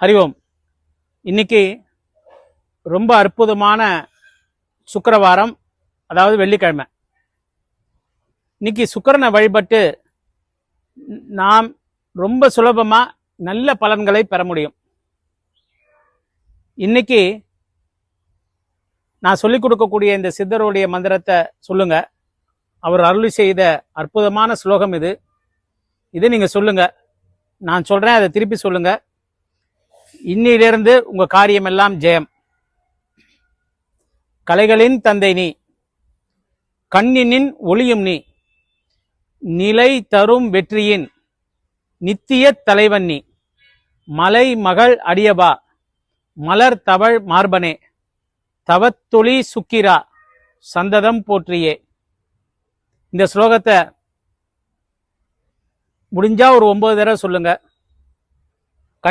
ஹரிஓம். இன்னைக்கு ரொம்ப அற்புதமான சுக்கிரவாரம், அதாவது வெள்ளிக்கிழமை. இன்னைக்கு சுக்கிரனை வழிபட்டு நாம் ரொம்ப சுலபமா நல்ல பலன்களை பெற முடியும். இன்னைக்கு நான் சொல்லிக் கொடுக்கக்கூடிய இந்த சித்தருடைய மந்திரத்தை சொல்லுங்க. அவர் அருளி செய்த அற்புதமான ஸ்லோகம் இது. இதை நீங்க சொல்லுங்க. நான் சொல்றேன், அதை திருப்பி சொல்லுங்க. இன்னிலிருந்து உங்க காரியம் எல்லாம் ஜெயம். கலைகளின் தந்தை நீ, கண்ணினின் ஒளியும் நீ, நிலை தரும் வெற்றியின் நித்திய தலைவன் நீ, மலை மகள் அடியபா, மலர் தவழ் மார்பனே, தவத்தொளி சுக்கிரா, சந்ததம் போற்றியே. இந்த ஸ்லோகத்தை முடிஞ்சா ஒரு 9 தடவை சொல்லுங்க.